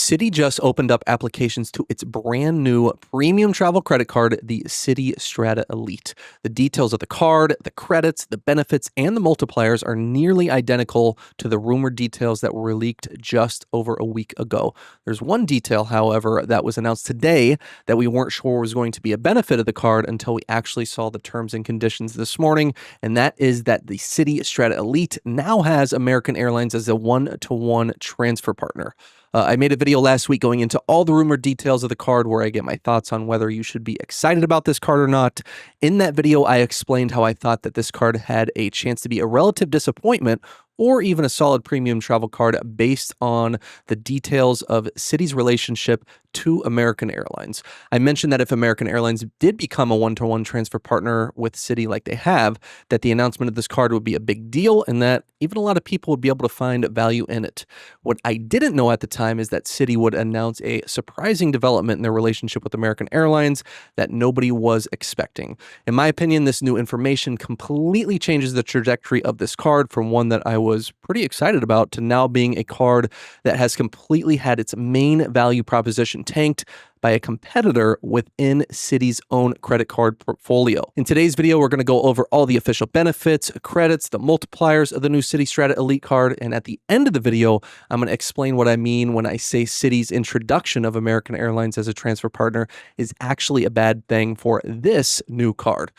Citi just opened up applications to its brand new premium travel credit card, the Citi Strata Elite. The details of the card, the credits, the benefits, and the multipliers are nearly identical to the rumored details that were leaked just over a week ago. There's one detail, however, that was announced today that we weren't sure was going to be a benefit of the card until we actually saw the terms and conditions this morning, and that is that the Citi Strata Elite now has American Airlines as a one-to-one transfer partner. I made a video last week going into all the rumored details of the card where I get my thoughts on whether you should be excited about this card or not. In that video, I explained how I thought that this card had a chance to be a relative disappointment or even a solid premium travel card based on the details of Citi's relationship to American Airlines. I mentioned that if American Airlines did become a one-to-one transfer partner with Citi like they have, that the announcement of this card would be a big deal and that even a lot of people would be able to find value in it. What I didn't know at the time is that Citi would announce a surprising development in their relationship with American Airlines that nobody was expecting. In my opinion, this new information completely changes the trajectory of this card from one that I was pretty excited about to now being a card that has completely had its main value proposition tanked by a competitor within Citi's own credit card portfolio. In today's video, we're going to go over all the official benefits, credits, the multipliers of the new Citi Strata Elite card, and at the end of the video, I'm going to explain what I mean when I say Citi's introduction of American Airlines as a transfer partner is actually a bad thing for this new card.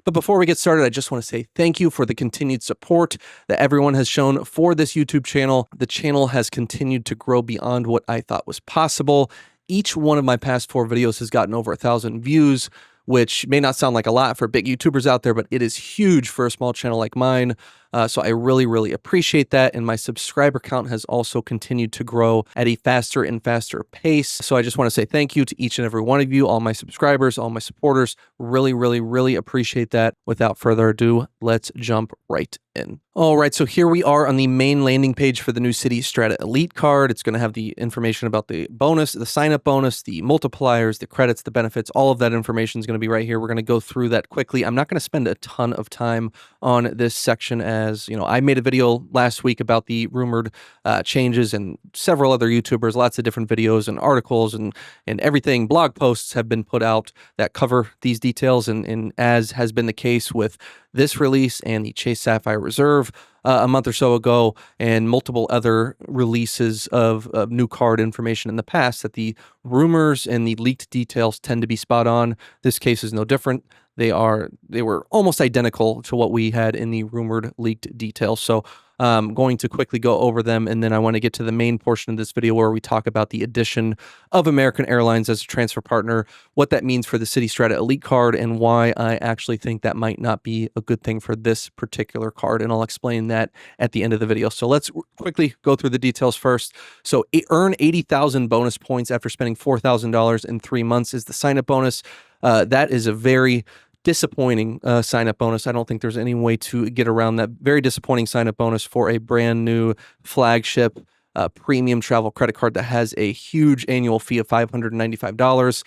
But before we get started, I just want to say thank you for the continued support that everyone has shown for this YouTube channel. The channel has continued to grow beyond what I thought was possible. Each one of my past 4 videos has gotten over 1,000 views, which may not sound like a lot for big YouTubers out there, but it is huge for a small channel like mine. So I really appreciate that. And my subscriber count has also continued to grow at a faster and faster pace. So I just want to say thank you to each and every one of you, all my subscribers, all my supporters. Really appreciate that. Without further ado, let's jump right in. All right, so here we are on the main landing page for the new Citi Strata Elite card. It's going to have the information about the bonus, the sign-up bonus, the multipliers, the credits, the benefits. All of that information is going to be right here. We're going to go through that quickly. I'm not going to spend a ton of time on this section as, you know, I made a video last week about the rumored changes and several other YouTubers, lots of different videos and articles and everything. Blog posts have been put out that cover these details and as has been the case with this release and the Chase Sapphire Reserve a month or so ago, and multiple other releases of new card information in the past, that the rumors and the leaked details tend to be spot on. This case is no different. They were almost identical to what we had in the rumored leaked details. So I'm going to quickly go over them, and then I want to get to the main portion of this video where we talk about the addition of American Airlines as a transfer partner, what that means for the Citi Strata Elite card, and why I actually think that might not be a good thing for this particular card, and I'll explain that at the end of the video. So let's quickly go through the details first. So earn 80,000 bonus points after spending $4,000 in 3 months is the sign-up bonus. That is a very disappointing sign-up bonus. I don't think there's any way to get around that. Very disappointing sign-up bonus for a brand new flagship premium travel credit card that has a huge annual fee of $595.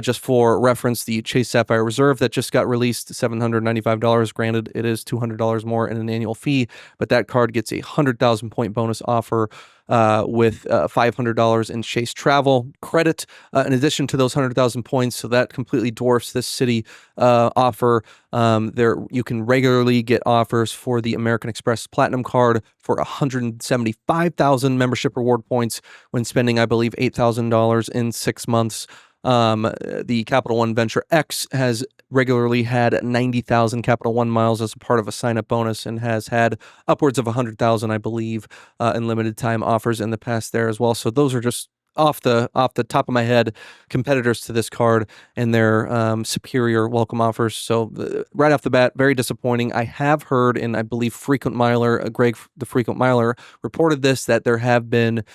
Just for reference, the Chase Sapphire Reserve that just got released, $795. Granted, it is $200 more in an annual fee, but that card gets a 100,000 point bonus offer with $500 in Chase travel credit in addition to those 100,000 points. So that completely dwarfs this Citi offer. You can regularly get offers for the American Express Platinum card for 175,000 membership reward points when spending, I believe, $8,000 in 6 months. The Capital One Venture X has regularly had 90,000 Capital One miles as a part of a sign-up bonus and has had upwards of 100,000, I believe, in limited time offers in the past there as well. So those are just off the top of my head competitors to this card and their superior welcome offers. So right off the bat, very disappointing. I have heard, and I believe Frequent Miler, Greg the Frequent Miler, reported this, that there have been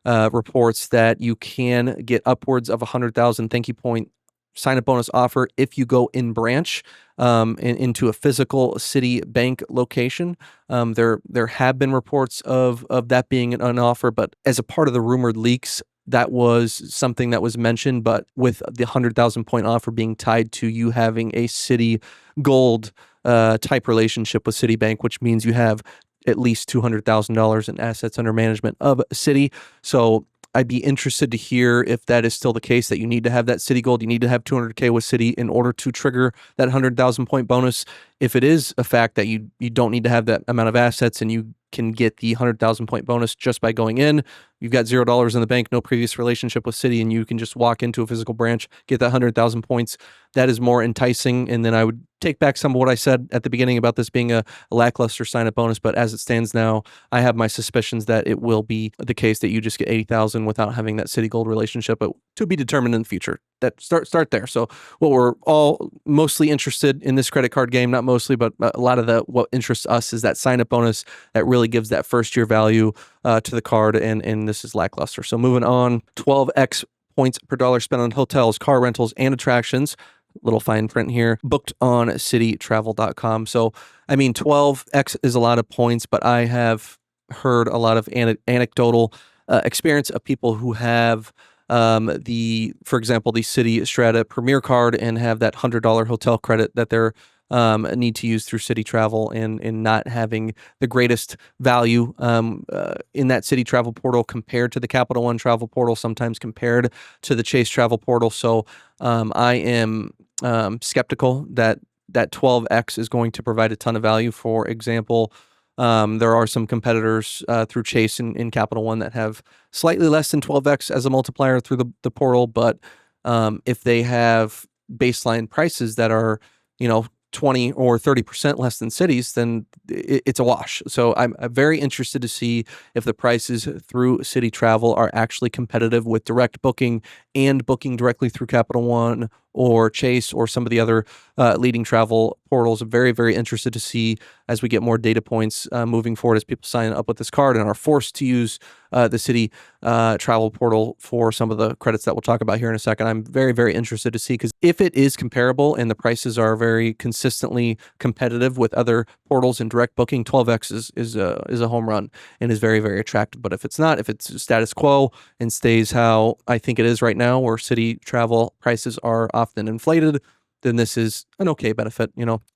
reports that you can get upwards of 100,000 thank you point sign-up bonus offer if you go in branch into a physical Citi bank location. There have been reports of that being an offer, but as a part of the rumored leaks, that was something that was mentioned, but with the 100,000 point offer being tied to you having a Citi Gold type relationship with Citibank, which means you have at least $200,000 in assets under management of Citi. So I'd be interested to hear if that is still the case, that you need to have that Citi Gold. You need to have 200K with Citi in order to trigger that 100,000 point bonus. If it is a fact that you don't need to have that amount of assets and you can get the 100,000 point bonus just by going in, you've got $0 in the bank, no previous relationship with Citi, and you can just walk into a physical branch, get that 100,000 points. That is more enticing. And then I would take back some of what I said at the beginning about this being a lackluster sign-up bonus. But as it stands now, I have my suspicions that it will be the case that you just get 80,000 without having that Citi Gold relationship, but to be determined in the future. That start there. So what we're all mostly interested in this credit card game, not mostly, but a lot of what interests us is that sign-up bonus that really gives that first year value to the card, and this is lackluster. So moving on, 12x points per dollar spent on hotels, car rentals, and attractions. Little fine print here, booked on citytravel.com. So, I mean, 12x is a lot of points, but I have heard a lot of anecdotal experience of people who have for example, the Citi Strata Premier card and have that $100 hotel credit that they're need to use through Citi Travel, and not having the greatest value in that Citi Travel portal compared to the Capital One Travel portal, sometimes compared to the Chase Travel portal. So I am skeptical that 12x is going to provide a ton of value. For example, there are some competitors through Chase and Capital One that have slightly less than 12x as a multiplier through the portal, but if they have baseline prices that are 20 or 30% less than Citi's, then it's a wash. So I'm very interested to see if the prices through Citi Travel are actually competitive with direct booking and booking directly through Capital One or Chase or some of the other leading travel portals. I'm very, very interested to see as we get more data points moving forward, as people sign up with this card and are forced to use the Citi travel portal for some of the credits that we'll talk about here in a second. I'm very, very interested to see, because if it is comparable and the prices are very consistently competitive with other portals and direct booking, 12x is a home run and is very, very attractive. But if it's not, if it's status quo and stays how I think it is right now, where Citi travel prices are often inflated, then this is an okay benefit,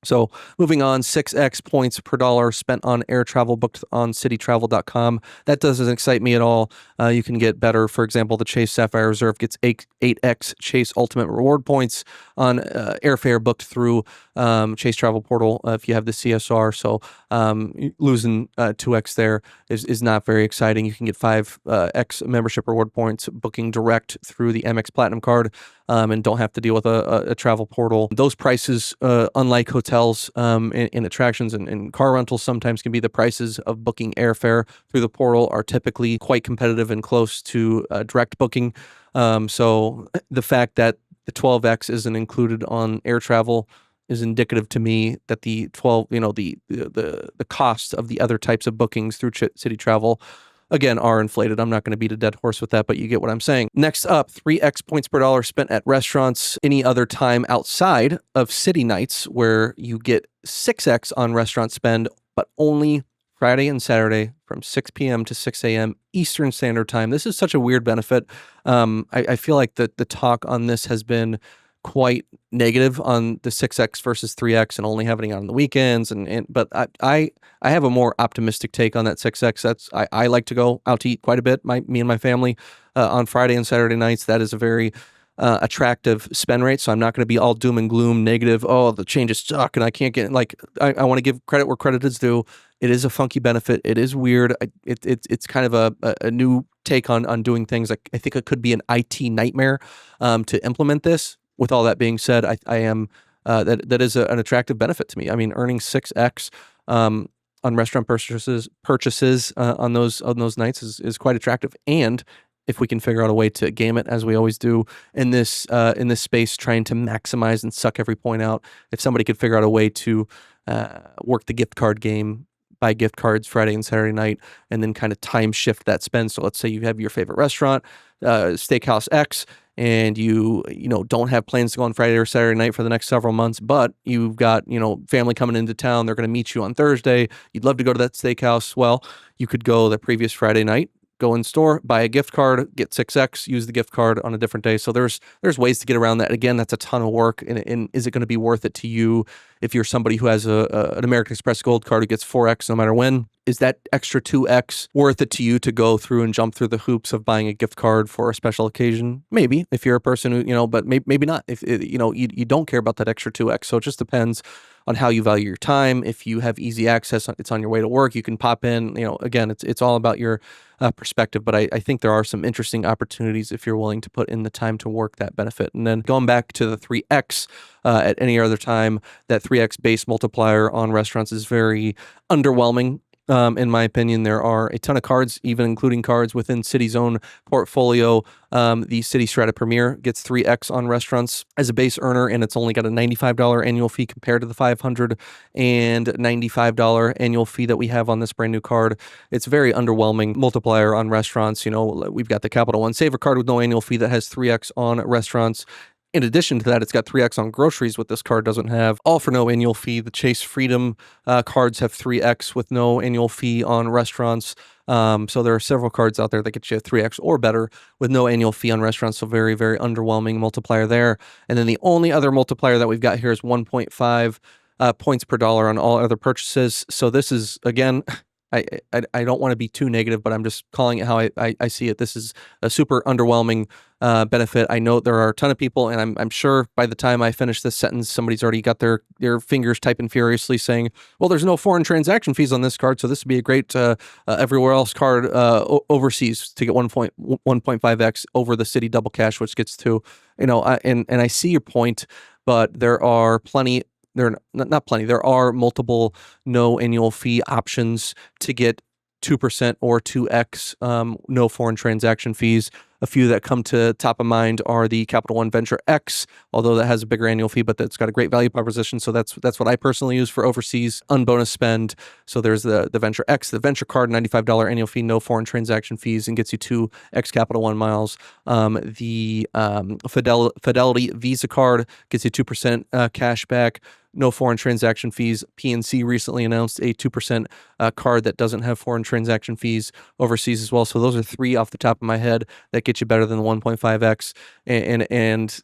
So moving on, 6x points per dollar spent on air travel booked on citytravel.com. That doesn't excite me at all. You can get better. For example, the Chase Sapphire Reserve gets 8x Chase Ultimate Reward points on airfare booked through Chase Travel Portal if you have the CSR. So losing 2x there is not very exciting. You can get 5x membership reward points booking direct through the MX Platinum card, and don't have to deal with a travel portal. Those prices, unlike hotels and attractions and car rentals, sometimes can be the prices of booking airfare through the portal, are typically quite competitive and close to direct booking. So the fact that the 12x isn't included on air travel is indicative to me that the cost of the other types of bookings through Citi Travel, again, are inflated. I'm not going to beat a dead horse with that, but you get what I'm saying. Next up, 3x points per dollar spent at restaurants any other time outside of Citi nights, where you get 6x on restaurant spend, but only Friday and Saturday from 6 p.m. to 6 a.m. Eastern Standard Time. This is such a weird benefit. I feel like the talk on this has been quite negative on the 6x versus 3x and only having it on the weekends. But I have a more optimistic take on that 6x. I like to go out to eat quite a bit, me and my family, on Friday and Saturday nights. That is a very attractive spend rate. So I'm not going to be all doom and gloom, negative. Oh, the changes suck and I can't get, I want to give credit where credit is due. It is a funky benefit. It is weird. It's kind of a new take on doing things. I think it could be an IT nightmare to implement this. With all that being said, I am that is an attractive benefit to me. I mean, earning 6x on restaurant purchases on those nights is quite attractive. And if we can figure out a way to game it, as we always do in this space, trying to maximize and suck every point out, if somebody could figure out a way to work the gift card game, buy gift cards Friday and Saturday night, and then kind of time shift that spend. So let's say you have your favorite restaurant, Steakhouse X, and you don't have plans to go on Friday or Saturday night for the next several months, but you've got, family coming into town. They're going to meet you on Thursday. You'd love to go to that steakhouse. Well, you could go the previous Friday night, go in store, buy a gift card, get 6x, use the gift card on a different day. So there's ways to get around that. Again, that's a ton of work. And is it going to be worth it to you if you're somebody who has an American Express Gold card who gets 4x no matter when? Is that extra 2x worth it to you to go through and jump through the hoops of buying a gift card for a special occasion? Maybe, if you're a person who, but maybe not. If, you don't care about that extra 2x. So it just depends on how you value your time. If you have easy access, it's on your way to work, you can pop in. Again, it's all about your perspective. But I think there are some interesting opportunities if you're willing to put in the time to work that benefit. And then going back to the 3x at any other time, that 3x base multiplier on restaurants is very underwhelming. In my opinion, there are a ton of cards, even including cards within Citi's own portfolio. The Citi Strata Premier gets 3x on restaurants as a base earner, and it's only got a $95 annual fee compared to the $595 annual fee that we have on this brand new card. It's very underwhelming multiplier on restaurants. We've got the Capital One Saver card with no annual fee that has 3x on restaurants. In addition to that, it's got 3x on groceries, what this card doesn't have, all for no annual fee. The Chase Freedom cards have 3x with no annual fee on restaurants. So there are several cards out there that get you 3x or better with no annual fee on restaurants. So very, very underwhelming multiplier there. And then the only other multiplier that we've got here is 1.5 points per dollar on all other purchases. So this is, again, I don't want to be too negative, but I'm just calling it how I see it. This is a super underwhelming benefit. I know there are a ton of people, and I'm sure by the time I finish this sentence, somebody's already got their fingers typing furiously saying, well, there's no foreign transaction fees on this card, so this would be a great everywhere else card overseas to get 1.5x over the Citi Double Cash, which gets to, and I see your point, but there are plenty. There are not plenty. There are multiple no annual fee options to get 2% or 2x no foreign transaction fees. A few that come to top of mind are the Capital One Venture X, although that has a bigger annual fee, but that's got a great value proposition. So that's what I personally use for overseas unbonus spend. So there's the Venture X, the Venture Card, $95 annual fee, no foreign transaction fees, and gets you 2x Capital One miles. The Fidelity Visa Card gets you 2% cash back. No foreign transaction fees. PNC recently announced a 2% card that doesn't have foreign transaction fees overseas as well. So those are three off the top of my head that get you better than the 1.5x. And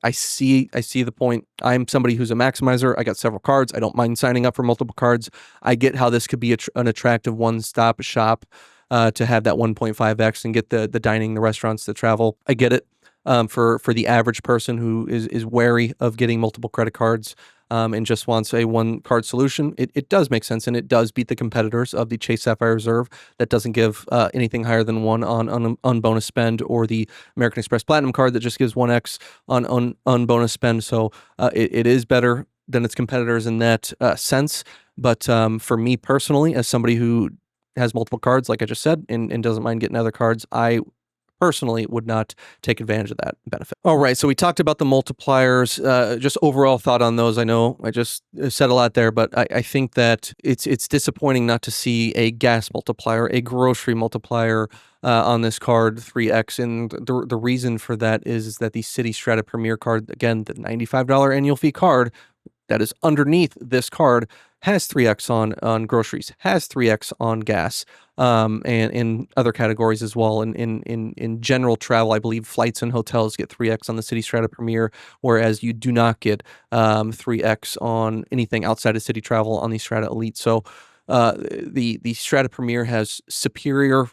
I see the point. I'm somebody who's a maximizer. I got several cards. I don't mind signing up for multiple cards. I get how this could be an attractive one-stop shop to have that 1.5x and get the dining, the restaurants, the travel. I get it. For the average person who is wary of getting multiple credit cards and just wants a one card solution, it does make sense, and it does beat the competitors of the Chase Sapphire Reserve that doesn't give anything higher than one on bonus spend, or the American Express Platinum card that just gives 1x on bonus spend. So it is better than its competitors in that sense. But for me personally, as somebody who has multiple cards, like I just said, and doesn't mind getting other cards, I personally would not take advantage of that benefit. All right, so we talked about the multipliers. Just overall thought on those. I know I just said a lot there, but I think that it's disappointing not to see a gas multiplier, a grocery multiplier on this card, 3x. And the reason for that is that the Citi Strata Premier card, again, the $95 annual fee card that is underneath this card, has 3x on groceries, has 3x on gas, and in other categories as well. In general travel, I believe flights and hotels get 3x on the Citi Strata Premier, whereas you do not get 3x on anything outside of Citi Travel on the Strata Elite. So the Strata Premier has superior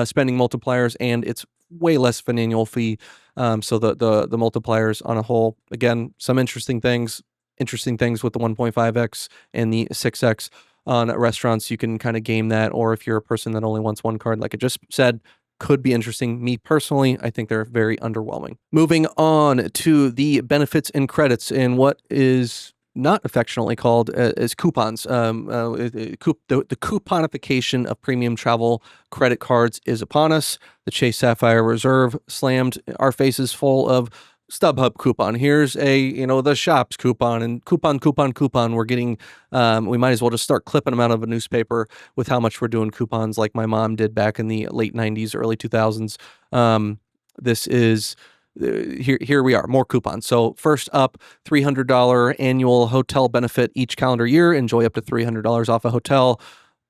spending multipliers, and it's way less of an annual fee. So the multipliers on a whole, again, some interesting things with the 1.5x and the 6x on restaurants. You can kind of game that, or if you're a person that only wants one card, like I just said, could be interesting. Me personally, I think they're very underwhelming. Moving on to the benefits and credits in what is not affectionately called as coupons. The couponification of premium travel credit cards is upon us. The Chase Sapphire Reserve slammed our faces full of StubHub coupon. Here's the shops coupon, and coupon. We're getting, we might as well just start clipping them out of a newspaper with how much we're doing coupons, like my mom did back in the late 90s, early 2000s. This is, here we are, more coupons. So first up, $300 annual hotel benefit each calendar year. Enjoy up to $300 off a hotel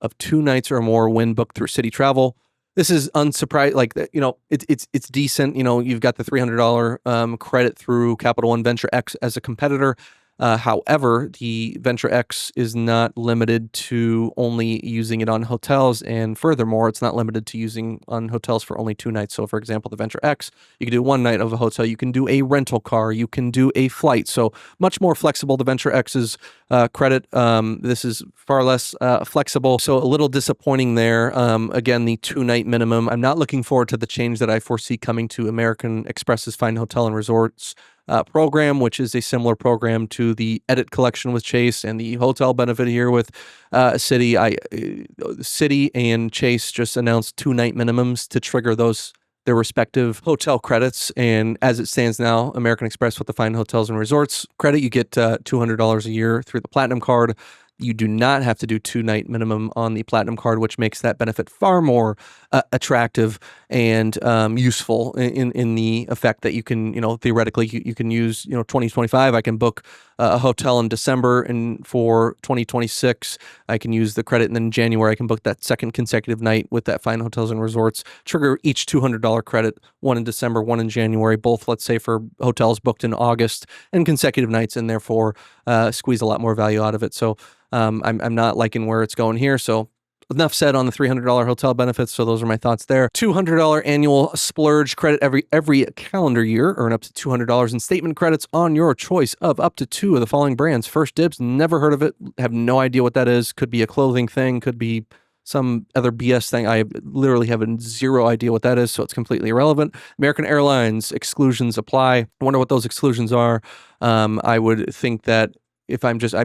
of 2 nights or more when booked through Citi Travel. This is unsurprising. Like, it's decent. You've got the $300 credit through Capital One Venture X as a competitor. However, the Venture X is not limited to only using it on hotels, and furthermore, it's not limited to using on hotels for only 2 nights. So, for example, the Venture X, you can do one night of a hotel, you can do a rental car, you can do a flight. So, much more flexible. The Venture X's credit, this is far less flexible. So, a little disappointing there. Again, the 2 night minimum. I'm not looking forward to the change that I foresee coming to American Express's Fine Hotel and Resorts program, which is a similar program to the Edit Collection with Chase and the hotel benefit here with Citi. Citi and Chase just announced 2 night minimums to trigger their respective hotel credits. And as it stands now, American Express with the Fine Hotels and Resorts credit, you get $200 a year through the Platinum card. You do not have to do 2 night minimum on the Platinum card, which makes that benefit far more attractive and useful in the effect that you can, theoretically, you can use, 2025. I can book a hotel in December, and for 2026, I can use the credit. And then in January, I can book that second consecutive night with that Fine Hotels and Resorts, trigger each $200 credit, one in December, one in January, both, let's say, for hotels booked in August and consecutive nights, and therefore squeeze a lot more value out of it. So I'm not liking where it's going here. So enough said on the $300 hotel benefits. So those are my thoughts there. $200 annual splurge credit every calendar year. Earn up to $200 in statement credits on your choice of up to 2 of the following brands. First Dibs, never heard of it. Have no idea what that is. Could be a clothing thing. Could be some other BS thing. I literally have zero idea what that is, so it's completely irrelevant. American Airlines exclusions apply. I wonder what those exclusions are. I would think that if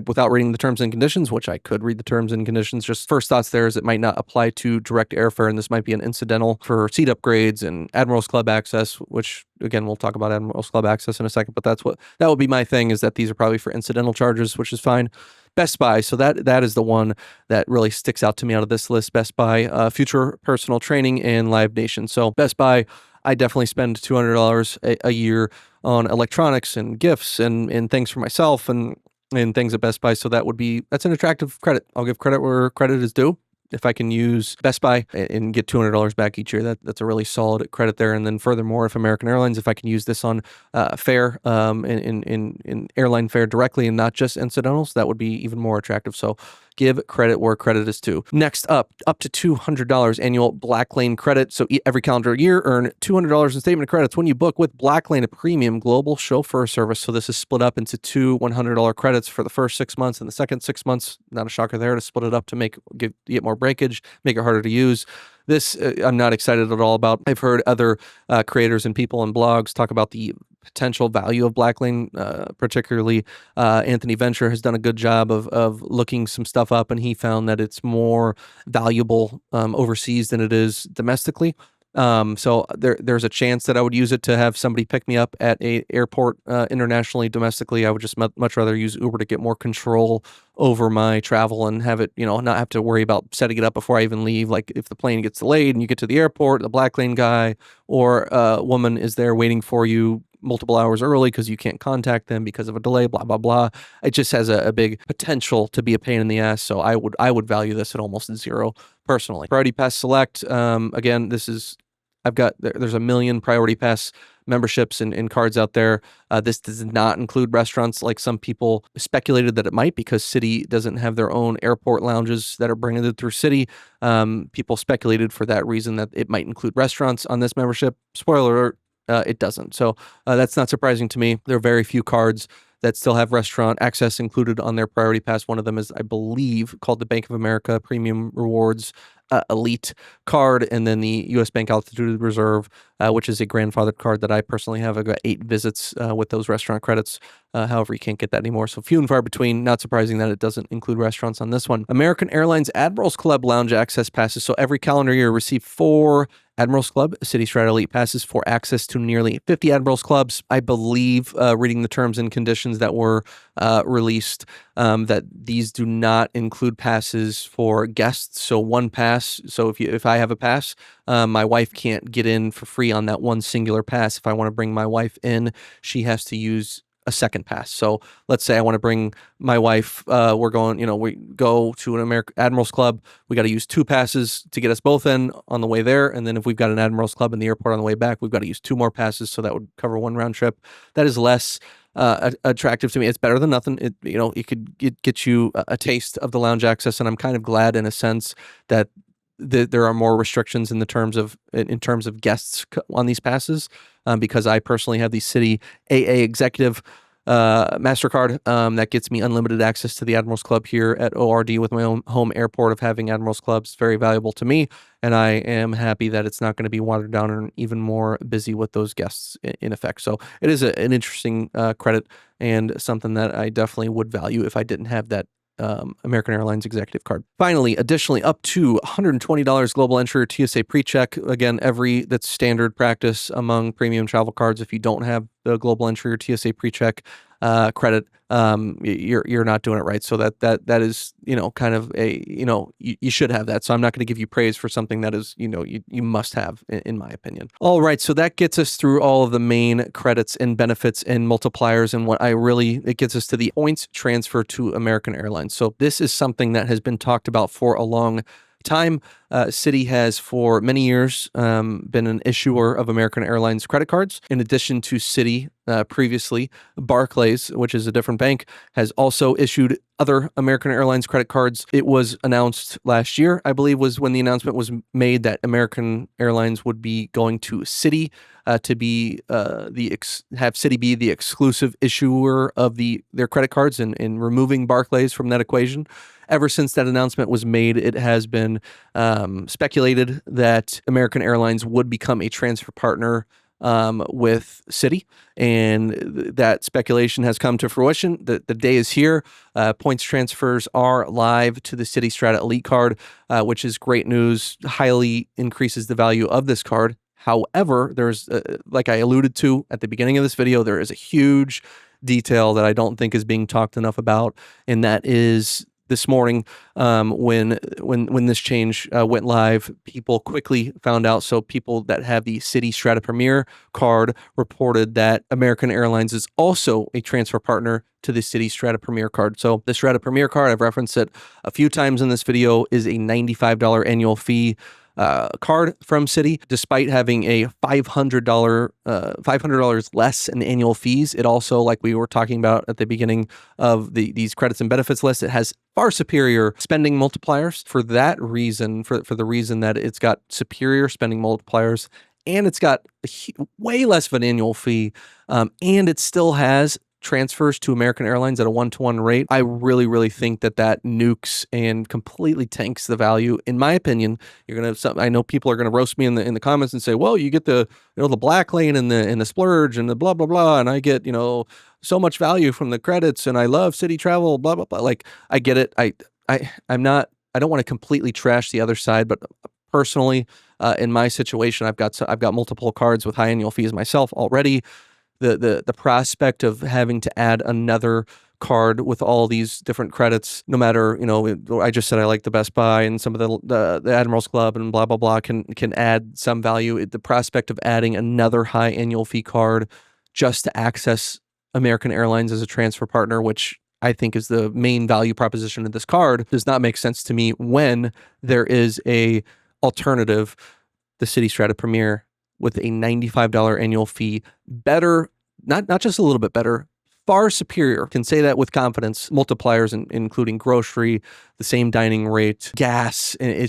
without reading the terms and conditions, which I could read the terms and conditions, just first thoughts there is it might not apply to direct airfare, and this might be an incidental for seat upgrades and Admirals Club access, which again, we'll talk about Admirals Club access in a second, but that would be my thing, is that these are probably for incidental charges, which is fine. Best Buy, so that is the one that really sticks out to me out of this list. Best Buy, Future Personal Training, and Live Nation. So Best Buy, I definitely spend $200 a year on electronics and gifts and things for myself and things at Best Buy. So that's an attractive credit. I'll give credit where credit is due. If I can use Best Buy and get $200 back each year, that's a really solid credit there. And then furthermore, if American Airlines, if I can use this on fare, in airline fare directly and not just incidentals, that would be even more attractive. So give credit where credit is due. Next up to $200 annual Black Lane credit. So every calendar year, earn $200 in statement credits when you book with Black Lane, a premium global chauffeur service. So this is split up into 2 $100 credits for the first 6 months and the second 6 months. Not a shocker there to split it up to get more breakage, make it harder to use. This I'm not excited at all about. I've heard other creators and people and blogs talk about the potential value of Black Lane, particularly Anthony Venture has done a good job of looking some stuff up, and he found that it's more valuable overseas than it is domestically. So there's a chance that I would use it to have somebody pick me up at a airport internationally. Domestically, I would just much rather use Uber to get more control over my travel and have it, not have to worry about setting it up before I even leave. Like if the plane gets delayed and you get to the airport, the Black Lane guy or woman is there waiting for you multiple hours early because you can't contact them because of a delay, blah, blah, blah. It just has a big potential to be a pain in the ass. So I would value this at almost zero personally. Priority Pass Select, again, there's a million Priority Pass memberships and cards out there. This does not include restaurants like some people speculated that it might, because Citi doesn't have their own airport lounges that are branded through Citi. People speculated for that reason that it might include restaurants on this membership. Spoiler alert, it doesn't. So that's not surprising to me. There are very few cards that still have restaurant access included on their Priority Pass. One of them is, I believe, called the Bank of America Premium Rewards Elite card, and then the U.S. Bank Altitude Reserve, which is a grandfathered card that I personally have. I've got 8 visits with those restaurant credits. However, you can't get that anymore. So few and far between. Not surprising that it doesn't include restaurants on this one. American Airlines Admirals Club Lounge Access Passes. So every calendar year, receive 4 Admirals Club Citi Strata Elite passes for access to nearly 50 Admirals Clubs. I believe, reading the terms and conditions that were released, that these do not include passes for guests. So one pass. So if I have a pass, my wife can't get in for free on that one singular pass. If I want to bring my wife in, she has to use a second pass. So let's say I want to bring my wife. We're going, we go to an Admirals Club. We got to use 2 passes to get us both in on the way there. And then if we've got an Admirals Club in the airport on the way back, we've got to use 2 more passes. So that would cover 1 round trip. That is less attractive to me. It's better than nothing. It could get you a taste of the lounge access. And I'm kind of glad in a sense that there are more restrictions in terms of guests on these passes, because I personally have the Citi AA Executive MasterCard that gets me unlimited access to the Admirals Club here at ORD with my own home airport of having Admirals Clubs. Very valuable to me, and I am happy that it's not going to be watered down and even more busy with those guests in effect. So it is an interesting credit and something that I definitely would value if I didn't have that American Airlines executive card. Finally, additionally, up to $120 global entry or TSA pre-check. Again, that's standard practice among premium travel cards. If you don't have the global entry or TSA pre-check credit, you're not doing it right. So that is, kind of you should have that. So I'm not going to give you praise for something that is, you must have in my opinion. All right. So that gets us through all of the main credits and benefits and multipliers. And it gets us to the points transfer to American Airlines. So this is something that has been talked about for a long time. Citi has for many years been an issuer of American Airlines credit cards. In addition to Citi, previously, Barclays, which is a different bank, has also issued other American Airlines credit cards. It was announced last year, I believe, was when the announcement was made that American Airlines would be going to Citi to be have Citi be the exclusive issuer of their credit cards and removing Barclays from that equation. Ever since that announcement was made, it has been speculated that American Airlines would become a transfer partner with Citi, and that speculation has come to fruition. The day is here. Points transfers are live to the Citi Strata Elite card, which is great news. Highly increases the value of this card. However, there's, like I alluded to at the beginning of this video, there is a huge detail that I don't think is being talked enough about, and that is this morning, when this change went live, people quickly found out. So people that have the Citi Strata Premier card reported that American Airlines is also a transfer partner to the Citi Strata Premier card. So the Strata Premier card, I've referenced it a few times in this video, is a $95 annual fee card from Citi. Despite having a $500 less in annual fees, it also, like we were talking about at the beginning of these credits and benefits list, it has far superior spending multipliers. For that reason, for the reason that it's got superior spending multipliers, and it's got way less of an annual fee, and it still has transfers to American Airlines at a 1-to-1 rate, I really, really think that nukes and completely tanks the value. In my opinion, I know people are gonna roast me in the comments and say, well, you get the black lane and the splurge and the blah blah blah, and I get so much value from the credits, and I love Citi Travel, blah blah blah. Like, I get it. I don't want to completely trash the other side, but personally, in my situation, I've got multiple cards with high annual fees myself already. The prospect of having to add another card with all these different credits, no matter, I just said I like the Best Buy and some of the Admirals Club and blah blah blah can add some value. The prospect of adding another high annual fee card just to access American Airlines as a transfer partner, which I think is the main value proposition of this card, does not make sense to me when there is a alternative, the Citi Strata Premier, with a $95 annual fee, better, not just a little bit better, far superior, can say that with confidence, multipliers including grocery, the same dining rate, gas, and it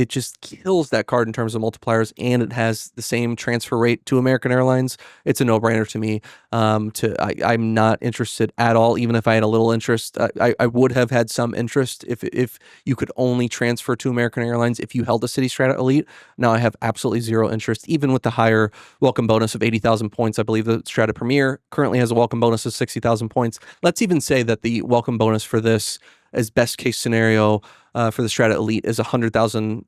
just kills that card in terms of multipliers, and it has the same transfer rate to American Airlines. It's a no-brainer to me. I'm not interested at all. Even if I had a little interest, I would have had some interest if you could only transfer to American Airlines if you held a Citi Strata Elite. Now I have absolutely zero interest, even with the higher welcome bonus of 80,000 points. I believe the Strata Premier currently has a welcome bonus of 60,000 points. Let's even say that the welcome bonus for this, as best case scenario, for the Strata Elite is 100,000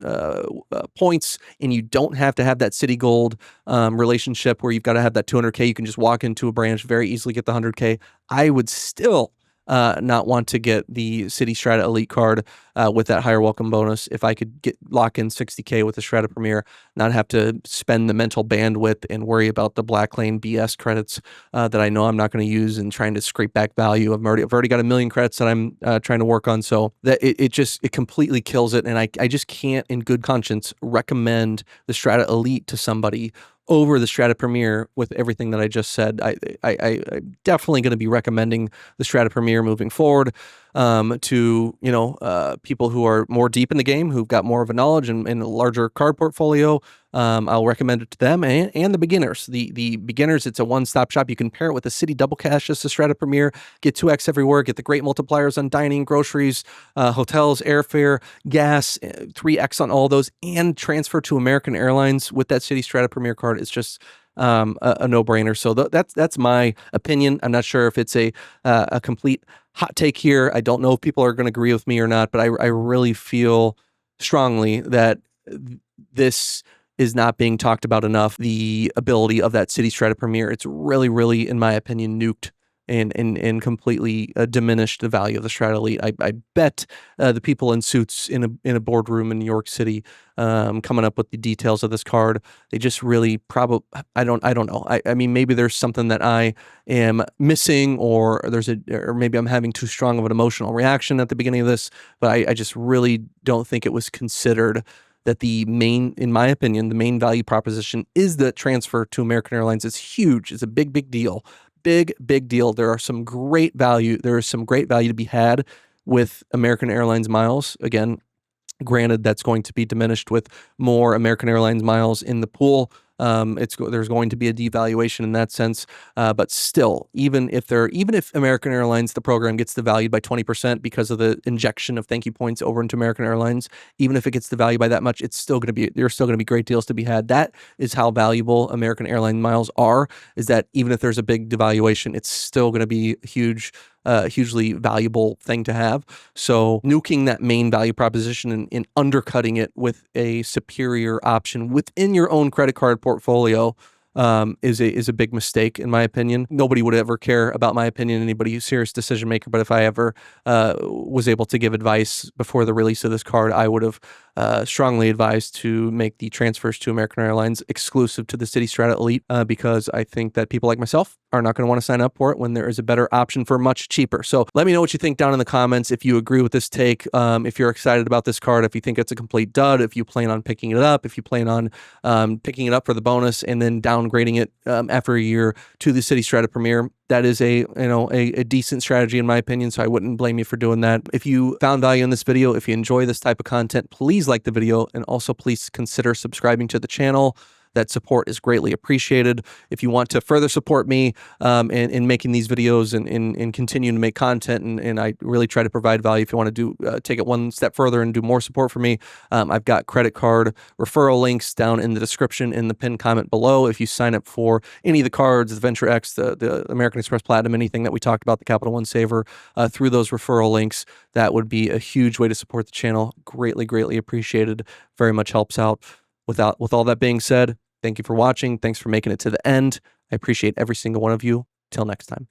points, and you don't have to have that Citi Gold relationship where you've got to have that 200K. You can just walk into a branch, very easily get the 100K. I would still not want to get the Citi Strata Elite card with that higher welcome bonus. If I could lock in 60K with the Strata Premier, not have to spend the mental bandwidth and worry about the black lane BS credits that I know I'm not going to use and trying to scrape back value. I've already got a million credits that I'm trying to work on. So that it completely kills it. And I just can't in good conscience recommend the Strata Elite to somebody over the Strata Premier with everything that I just said. I'm definitely going to be recommending the Strata Premier moving forward to people who are more deep in the game, who've got more of a knowledge and a larger card portfolio. I'll recommend it to them and the beginners. The beginners, it's a one-stop shop. You can pair it with the Citi Double Cash, just the Strata Premier, get 2x everywhere, get the great multipliers on dining, groceries, hotels, airfare, gas, 3x on all those, and transfer to American Airlines with that Citi Strata Premier card. It's just a no-brainer. So that's my opinion. I'm not sure if it's a complete hot take here. I don't know if people are going to agree with me or not, but I really feel strongly that this is not being talked about enough. The ability of that Citi Strata Premier, it's really, really, in my opinion, nuked and completely diminished the value of the Strata Elite. I bet the people in suits in a boardroom in New York City coming up with the details of this card, they just really probably, I don't know. I mean, maybe there's something that I am missing, or maybe I'm having too strong of an emotional reaction at the beginning of this, but I just really don't think it was considered that in my opinion, the main value proposition is the transfer to American Airlines. It's huge. It's a big, big deal. Big deal. There is some great value to be had with American Airlines miles. Again, granted, that's going to be diminished with more American Airlines miles in the pool. There's going to be a devaluation in that sense, but still, even if American Airlines, the program gets devalued by 20% because of the injection of thank you points over into American Airlines, even if it gets devalued by that much, there's still going to be great deals to be had. That is how valuable American Airlines miles are. Is that even if there's a big devaluation, it's still going to be hugely valuable thing to have. So nuking that main value proposition and undercutting it with a superior option within your own credit card portfolio is a big mistake, in my opinion. Nobody would ever care about my opinion, anybody who's serious decision maker. But if I ever was able to give advice before the release of this card, I would have strongly advised to make the transfers to American Airlines exclusive to the Citi Strata Elite, because I think that people like myself are not going to want to sign up for it when there is a better option for much cheaper. So let me know what you think down in the comments. If you agree with this take, if you're excited about this card, if you think it's a complete dud, if you plan on picking it up, if you plan on picking it up for the bonus and then downgrading it after a year to the Citi Strata Premier, that is a decent strategy in my opinion, so I wouldn't blame you for doing that. If you found value in this video, if you enjoy this type of content, please like the video, and also please consider subscribing to the channel. That support is greatly appreciated. If you want to further support me in making these videos and continuing to make content, and I really try to provide value, if you want to take it one step further and do more support for me, I've got credit card referral links down in the description in the pinned comment below. If you sign up for any of the cards, the Venture X, the American Express Platinum, anything that we talked about, the Capital One Saver, through those referral links, that would be a huge way to support the channel. Greatly appreciated. Very much helps out. With all that being said, thank you for watching. Thanks for making it to the end. I appreciate every single one of you. Till next time.